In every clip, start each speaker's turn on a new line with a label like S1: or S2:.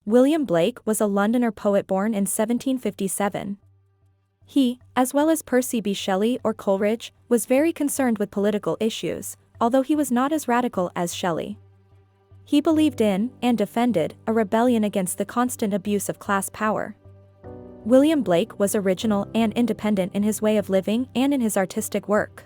S1: William Blake was a Londoner poet born in 1757. He, as well as Percy B. Shelley or Coleridge, was very concerned with political issues, although he was not as radical as Shelley. He believed in, and defended, a rebellion against the constant abuse of class power. William Blake was original and independent in his way of living and in his artistic work.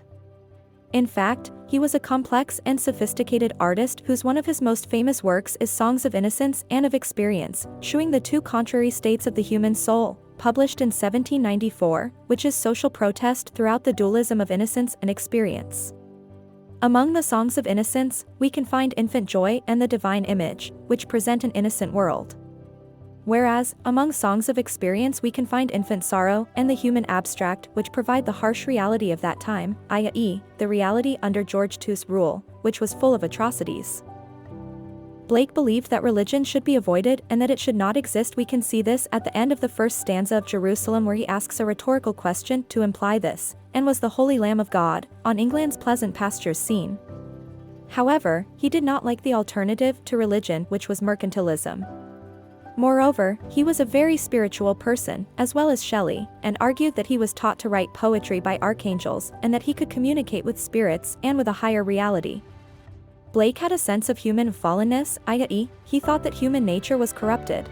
S1: In fact, he was a complex and sophisticated artist whose one of his most famous works is Songs of Innocence and of Experience, showing the two contrary states of the human soul, published in 1794, which is social protest throughout the dualism of innocence and experience. Among the Songs of Innocence, we can find infant joy and the divine image, which present an innocent world. Whereas, among Songs of Experience we can find infant sorrow and the human abstract, which provide the harsh reality of that time, i.e., the reality under George II's rule, which was full of atrocities. Blake believed that religion should be avoided and that it should not exist. We can see this at the end of the first stanza of Jerusalem, where he asks a rhetorical question to imply this, and was the Holy Lamb of God, on England's pleasant pastures seen. However, he did not like the alternative to religion, which was mercantilism. Moreover, he was a very spiritual person, as well as Shelley, and argued that he was taught to write poetry by archangels and that he could communicate with spirits and with a higher reality. Blake had a sense of human fallenness, i.e., he thought that human nature was corrupted.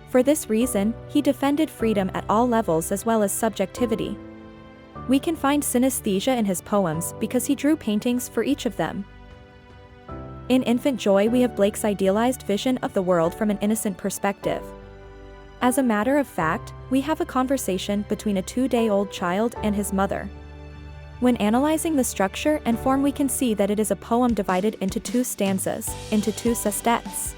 S1: For this reason, he defended freedom at all levels as well as subjectivity. We can find synesthesia in his poems because he drew paintings for each of them. In Infant Joy we have Blake's idealized vision of the world from an innocent perspective. As a matter of fact, we have a conversation between a 2-day-old child and his mother. When analyzing the structure and form we can see that it is a poem divided into 2 stanzas, into 2 sestets.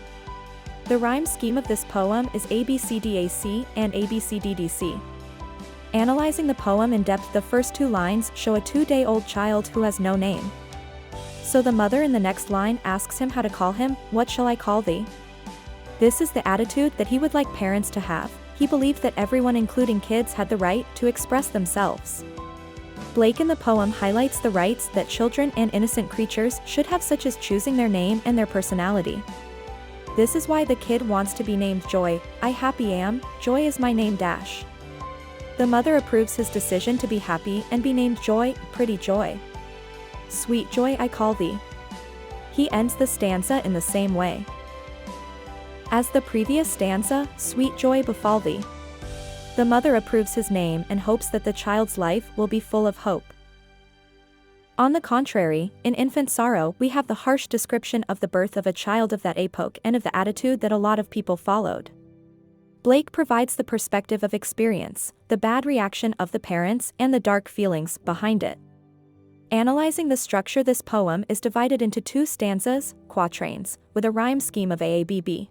S1: The rhyme scheme of this poem is ABCDAC and ABCDDC. Analyzing the poem in depth, the first 2 lines show a 2-day-old child who has no name. So the mother in the next line asks him how to call him. What shall I call thee? This is the attitude that he would like parents to have. He believed that everyone, including kids, had the right to express themselves. Blake in the poem highlights the rights that children and innocent creatures should have, such as choosing their name and their personality. This is why the kid wants to be named Joy. I happy am, Joy is my name dash. The mother approves his decision to be happy and be named Joy, pretty Joy. Sweet Joy I call thee. He ends the stanza in the same way as the previous stanza, Sweet joy befall thee. The mother approves his name and hopes that the child's life will be full of hope. On the contrary, in Infant Sorrow we have the harsh description of the birth of a child of that epoch and of the attitude that a lot of people followed. Blake provides the perspective of experience, the bad reaction of the parents, and the dark feelings behind it. Analyzing the structure, this poem is divided into 2 stanzas, quatrains, with a rhyme scheme of AABB.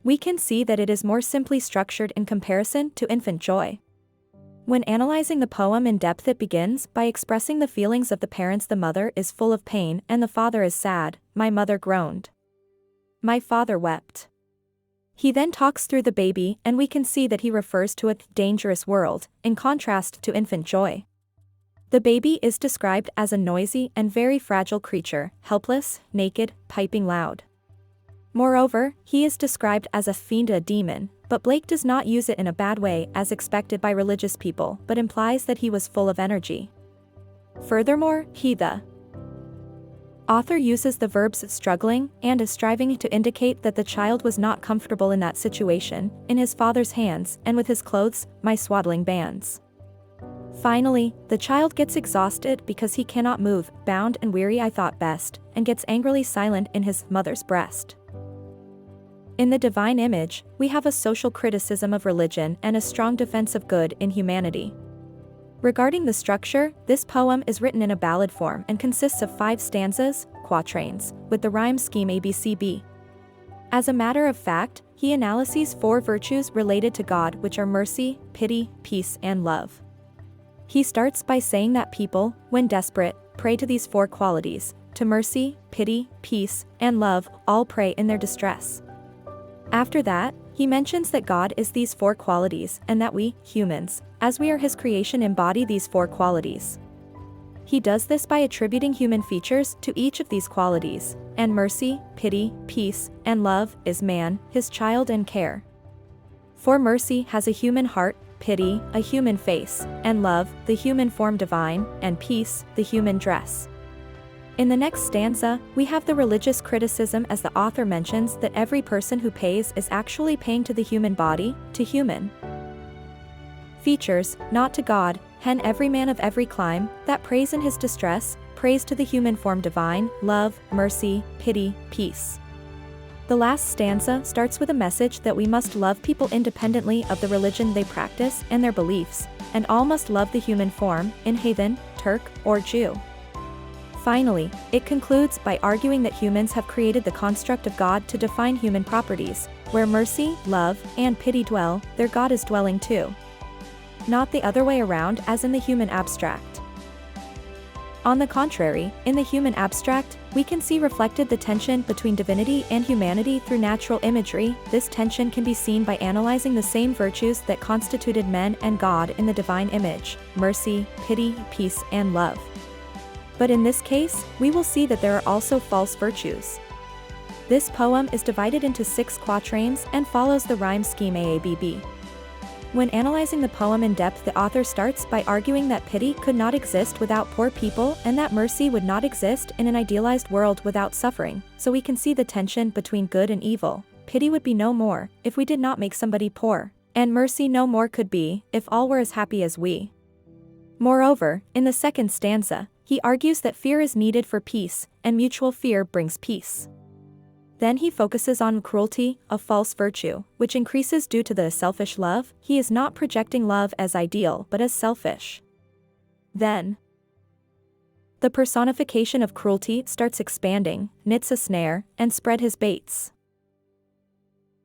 S1: We can see that it is more simply structured in comparison to Infant Joy. When analyzing the poem in depth, it begins by expressing the feelings of the parents. The mother is full of pain and the father is sad. My mother groaned. My father wept. He then talks through the baby, and we can see that he refers to a dangerous world, in contrast to Infant Joy. The baby is described as a noisy and very fragile creature, helpless, naked, piping loud. Moreover, he is described as a fiend, a demon, but Blake does not use it in a bad way as expected by religious people, but implies that he was full of energy. Furthermore, the author uses the verbs struggling and is striving to indicate that the child was not comfortable in that situation, in his father's hands, and with his clothes, my swaddling bands. Finally, the child gets exhausted because he cannot move, bound and weary I thought best, and gets angrily silent in his mother's breast. In the divine image, we have a social criticism of religion and a strong defense of good in humanity. Regarding the structure, this poem is written in a ballad form and consists of 5 stanzas, quatrains, with the rhyme scheme ABCB. As a matter of fact, he analyses 4 virtues related to God, which are mercy, pity, peace, and love. He starts by saying that people, when desperate, pray to these 4 qualities, to mercy, pity, peace, and love, all pray in their distress. After that, he mentions that God is these 4 qualities and that we, humans, as we are his creation, embody these 4 qualities. He does this by attributing human features to each of these qualities, and mercy, pity, peace, and love is man, his child and care. For mercy has a human heart, pity, a human face, and love, the human form divine, and peace, the human dress. In the next stanza, we have the religious criticism as the author mentions that every person who pays is actually paying to the human body, to human features, not to God, hen every man of every clime, that prays in his distress, prays to the human form divine, love, mercy, pity, peace. The last stanza starts with a message that we must love people independently of the religion they practice and their beliefs, and all must love the human form, in heathen, Turk, or Jew. Finally, it concludes by arguing that humans have created the construct of God to define human properties, where mercy, love, and pity dwell, their God is dwelling too. Not the other way around as in the human abstract. On the contrary, in the human abstract, we can see reflected the tension between divinity and humanity through natural imagery. This tension can be seen by analyzing the same virtues that constituted men and God in the divine image: mercy, pity, peace, and love. But in this case, we will see that there are also false virtues. This poem is divided into 6 quatrains and follows the rhyme scheme AABB. When analyzing the poem in depth, the author starts by arguing that pity could not exist without poor people and that mercy would not exist in an idealized world without suffering, so we can see the tension between good and evil. Pity would be no more if we did not make somebody poor, and mercy no more could be if all were as happy as we. Moreover, in the second stanza, he argues that fear is needed for peace, and mutual fear brings peace. Then he focuses on cruelty, a false virtue, which increases due to the selfish love. He is not projecting love as ideal but as selfish. Then, the personification of cruelty starts expanding, knits a snare, and spread his baits.